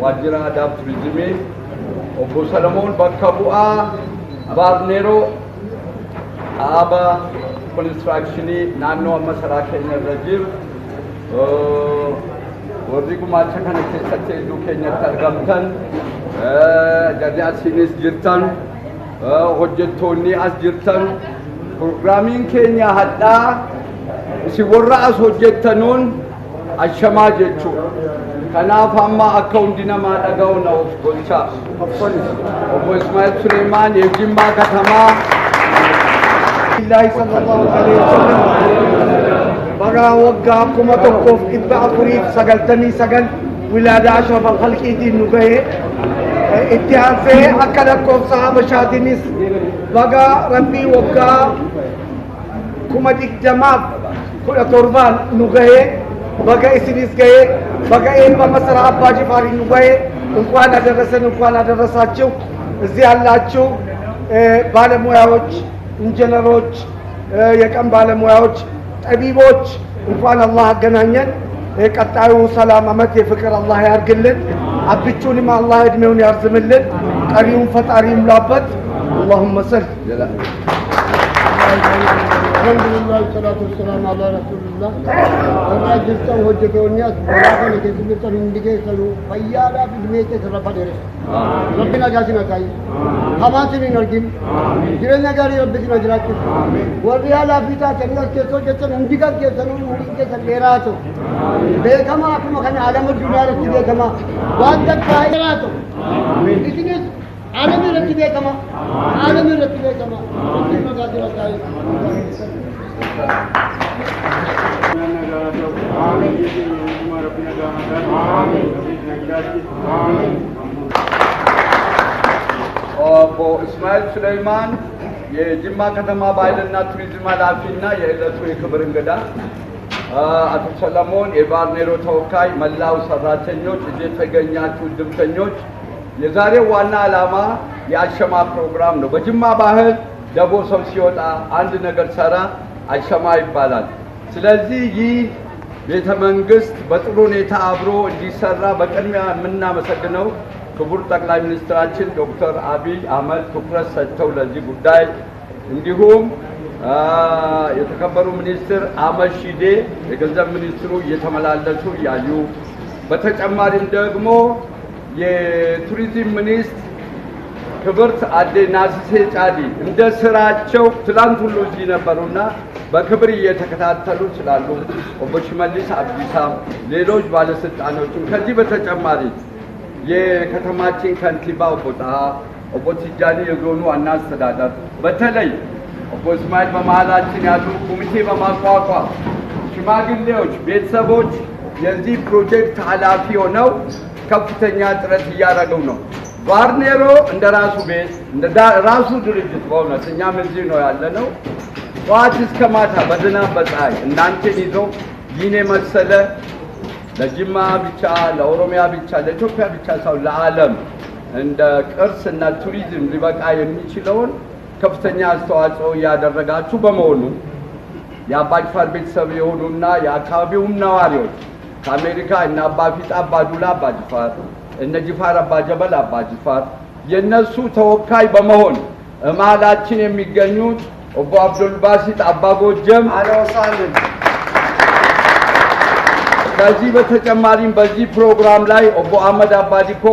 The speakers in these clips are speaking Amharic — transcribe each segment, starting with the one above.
wajjira aadaa turizimii obbo Salamoon bakka bu'aa Baarneeroo dhaaba konistirakshinii naannoo amma saraa keenya irra jiru warri gumaacha kana keessatti hedduu keenyatti argamtan jarri asiinis jirtan hojjettoonni as jirtan pirogiraamiin keenya hadhaa isin warra as hojjettanuun ashamaa jechuudha. Kanaaf amma akka hundi namaa dhaga'u na of golchaa. Obbo Ismaa'il Suleymaan Jimmaa Katamaa. Illaahi sallallahu alaihi wasallam baga waggaa 1499 wilaada ashraf al-khalqiitiin nu gahe itti aansee akka lakkoofsa habashaatiinis baga rabbii waggaa 2017 nu gahe baga isinis gahe baga eebba masራ አባ ጅፋር nu gahe እንኳን አደረሰን እንኳን አደረሳችሁ። እዚህ ያላችሁ ባለሙያዎች ኢንጂነሮች የቀን ባለሙያዎች ጠቢቦች እንኳን አላህ አገናኘን። ቀጣዩ ሰላም አመት የፍቅር አላህ ያርግልን። አብቹንም አላህ እድሜውን ያርዝምልን። ቀሪውን ፈጣሪ ይምላበት። اللهم صل الحمد لله والصلاة والسلام على رسول الله. أنا جلست وجدوني أسبوعاً كذبت من دقيقة فيالا بدمية سرفا درس. ربنا جازنا كاي. حماسين نرجم. جرنا كاري ربنا جرات. وريالا بيتا كنا كيسو جتن عندك كيسو نوري كيسو ليراتو. بيكما أكما كان عالم الدنيا رتي بيكما. وانتك كايراتو. إثنين عالم الرتي بيكما. عالم الرتي بيكما. ربنا جازنا كاي. obbo Ismaa'il Suleymaan የጅማ ከተማ ባህልና ቱሪዝም ኃላፊና የዕለቱ የክብር እንግዳ አቶ ሰለሞን የባርኔሮ ተወካይ መላው ሰራተኞች እዚህ የተገኛችሁ ድምተኞች የዛሬው ዋና ዓላማ የአሸማ ፕሮግራም ነው። በጅማ ባህል ደቦ ሰው ሲወጣ አንድ ነገር ሰራ አሸማ ይባላል። ስለዚህ ይህ ቤተ መንግስት በጥሩ ሁኔታ አብሮ እንዲሰራ በቅድሚያ የምናመሰግነው ክቡር ጠቅላይ ሚኒስትራችን ዶክተር አብይ አህመድ ትኩረት ሰጥተው ለዚህ ጉዳይ እንዲሁም የተከበሩ ሚኒስትር አህመድ ሺዴ የገንዘብ ሚኒስትሩ እየተመላለሱ ያዩ በተጨማሪም ደግሞ የቱሪዝም ሚኒስትር ክብርት አዴ ናስሴ ጫዲ እንደ ስራቸው ትላንት ሁሉ እዚህ ነበሩና በክብር እየተከታተሉ ስላሉ ኦቦ ሽመልስ አብዲሳ ሌሎች ባለስልጣኖችም ከዚህ በተጨማሪ የከተማችን ከንቲባ ኦቦ ቲጃኒ የዞኑ ዋና አስተዳደር በተለይ ኦቦ እስማኤል በመሃላችን ያሉ ኮሚቴ በማቋቋም ሽማግሌዎች ቤተሰቦች የዚህ ፕሮጀክት ኃላፊ ሆነው ከፍተኛ ጥረት እያደረጉ ነው። ባርኔሮ እንደራሱ ቤት እንደራሱ ድርጅት በእውነት እኛም እዚህ ነው ያለነው። ጠዋት እስከ ማታ በዝናብ በፀሐይ እናንተን ይዞ ይህን የመሰለ ለጅማ ብቻ ለኦሮሚያ ብቻ ለኢትዮጵያ ብቻ ሳይሆን ለዓለም እንደ ቅርስና ቱሪዝም ሊበቃ የሚችለውን ከፍተኛ አስተዋጽኦ ያደረጋችሁ በመሆኑ የአባ ጅፋር ቤተሰብ የሆኑና የአካባቢውም ነዋሪዎች ከአሜሪካ እና አባ ፊት አባ ዱላ አባ ጅፋር እነ ጅፋር አባ ጀበል አባ ጅፋር የነሱ ተወካይ በመሆን መሃላችን የሚገኙት ኦቦ አብዱል ባሲጥ አባ ጎጀም አለወሳልን ከዚህ በተጨማሪም በዚህ ፕሮግራም ላይ ኦቦ አህመድ አባዲኮ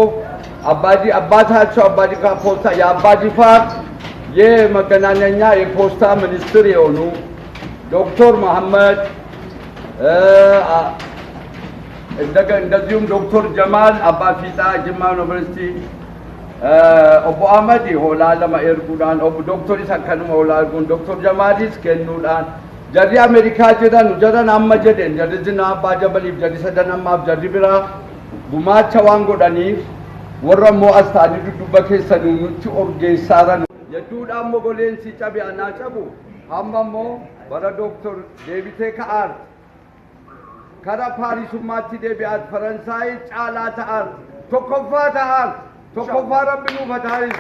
አባታቸው አባዲካ ፖስታ የአባ ጅፋር የመገናኛና የፖስታ ሚኒስትር የሆኑ ዶክተር መሐመድ እንደዚሁም ዶክተር ጀማል አባፊጣ ጅማ ዩኒቨርሲቲ ኦቦ አህመድ ሆላለ ማኤርጉዳን ኦቦ ዶክተር ይሰከኑ ሆላልጉን ዶክተር ጀማሊስ ከኑዳን ጀሪ አሜሪካ ጀዳን ጀዳን አመጀደን ጀድዝና አባ ጀበሊፍ ጀዲ ሰደናማ ጀዲ ቢራ ጉማቻ ዋንጎዳኒ ወረሞ አስታኒ ዱዱበ ከሰኑ ኑቹ ኦርጌሳራን የዱዳ ሞጎሌን ሲጨቢያና ጨቡ አማሞ በረ ዶክተር ዴቪቴ ከአር ከራ ፓሪሱማቲ ዴቢያት ፈረንሳይ ጫላ ተአር ቶኮፋ ተአር ቶኮፋ ረብኑ ፈታሪስ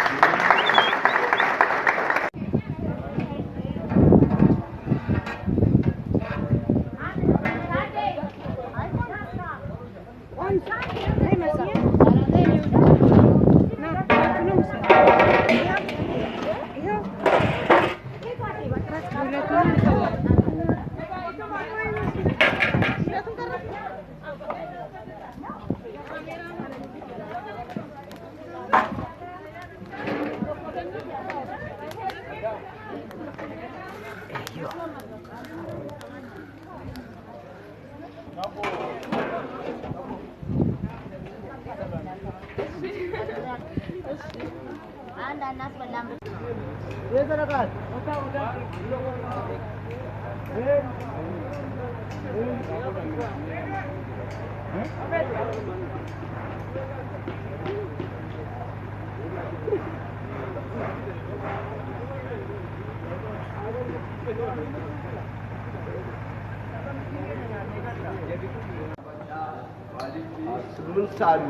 አንድ አናስበላም። የዘረጋል ስምንት አሉ